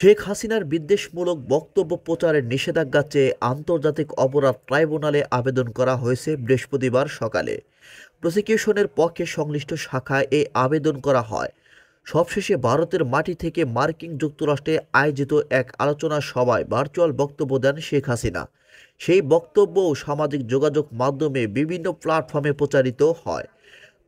শেখ হাসিনার বিদ্বেষমূলক বক্তব্য প্রচারের নিষেধাজ্ঞা চেয়ে আন্তর্জাতিক অপরাধ ট্রাইব্যুনালে আবেদন করা হয়েছে বৃহস্পতিবার সকালে। প্রসিকিউশনের পক্ষে সংশ্লিষ্ট শাখায় এই আবেদন করা হয়। সবশেষে ভারতের মাটি থেকে মার্কিন যুক্তরাষ্ট্রে আয়োজিত এক আলোচনা সভায় ভার্চুয়াল বক্তব্য দেন শেখ হাসিনা। সেই বক্তব্যও সামাজিক যোগাযোগ মাধ্যমে বিভিন্ন প্ল্যাটফর্মে প্রচারিত হয়।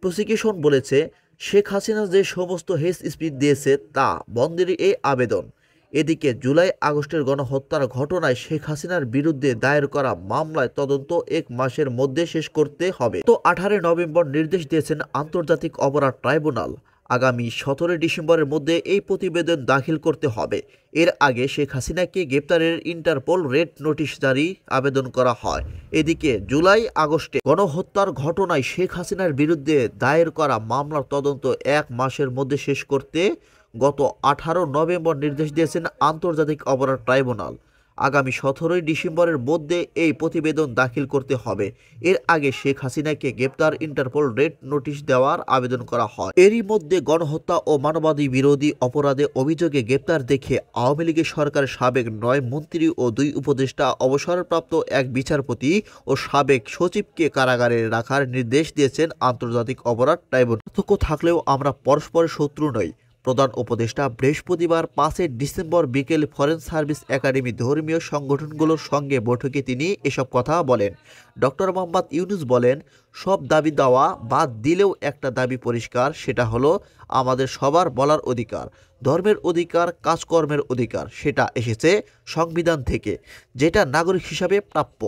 প্রসিকিউশন বলেছে, শেখ হাসিনা যে সমস্ত হেট স্পিচ দিয়েছে তা বন্ধেরই এই আবেদন। এদিকে জুলাই আগস্টের গণহত্যার ঘটনায় শেখ হাসিনার বিরুদ্ধে দায়ের করা মামলায় তদন্ত 1 মাসের মধ্যে শেষ করতে হবে। তো 18 নভেম্বর নির্দেশ দিয়েছেন আন্তর্জাতিক অপরাধ ট্রাইব্যুনাল। আগামী 17 ডিসেম্বরের মধ্যে এই প্রতিবেদন দাখিল করতে হবে। এর আগে শেখ হাসিনাকে গ্রেপ্তারের ইন্টারপোল রেড নোটিশ জারি আবেদন করা হয়। এদিকে জুলাই আগস্টে গণহত্যার ঘটনায় শেখ হাসিনার বিরুদ্ধে দায়ের করা মামলার তদন্ত 1 মাসের মধ্যে শেষ করতে গত 18 নভেম্বর নির্দেশ দিয়েছেন আন্তর্জাতিক অপরাধ ট্রাইব্যুনাল। আগামী 17 ডিসেম্বরের মধ্যে এই প্রতিবেদন দাখিল করতে হবে। এর আগে শেখ হাসিনাকে গ্রেপ্তার ইন্টারপোল রেড নোটিশ দেওয়ার আবেদন করা হয়। এরই মধ্যে গণহত্যা ও মানবাধিকার বিরোধী অপরাধে অভিযোগে গ্রেপ্তার দেখে আওয়ামী লীগের সরকারের সাবেক 9 মন্ত্রী ও 2 উপদেষ্টা, অবসরপ্রাপ্ত এক বিচারপতি ও সাবেক সচিবকে কারাগারে রাখার নির্দেশ দিয়েছেন আন্তর্জাতিক অপরাধ ট্রাইব্যুনাল। পার্থক্য থাকলেও আমরা পরস্পরের শত্রু নই। প্রধান উপদেষ্টা বৃহস্পতিবার 5 ডিসেম্বর বিকেলে ফরেন সার্ভিস একাডেমি ধর্মীয় সংগঠনগুলোর সঙ্গে বৈঠকে তিনি এসব কথা বলেন। ডক্টর মোহাম্মদ ইউনূস বলেন, সব দাবি দেওয়া বাদ দিলেও একটা দাবি পরিষ্কার, সেটা হলো আমাদের সবার বলার অধিকার, ধর্মের অধিকার, কাজকর্মের অধিকার। সেটা এসেছে সংবিধান থেকে, যেটা নাগরিক হিসাবে প্রাপ্য।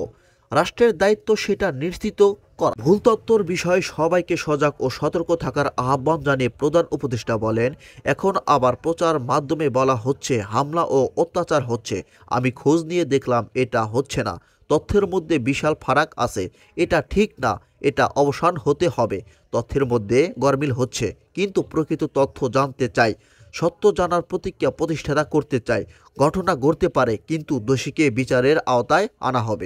রাষ্ট্রের দায়িত্ব সেটা নিশ্চিত করা। ভুল তথ্যের বিষয়ে সবাইকে সজাগ ও সতর্ক থাকার আহ্বান জানিয়ে প্রধান উপদেষ্টা বলেন, এখন আবার প্রচার মাধ্যমে বলা হচ্ছে হামলা ও অত্যাচার হচ্ছে। আমি খোঁজ নিয়ে দেখলাম এটা হচ্ছে না। তথ্যের মধ্যে বিশাল ফারাক আছে। এটা ঠিক না, এটা অবসান হতে হবে। তথ্যের মধ্যে গরমিল হচ্ছে, কিন্তু প্রকৃত তথ্য জানতে চাই। সত্য জানার প্রতিজ্ঞা প্রতিষ্ঠাতা করতে চাই। ঘটনা ঘটতে পারে, কিন্তু দোষীকে বিচারের আওতায় আনা হবে।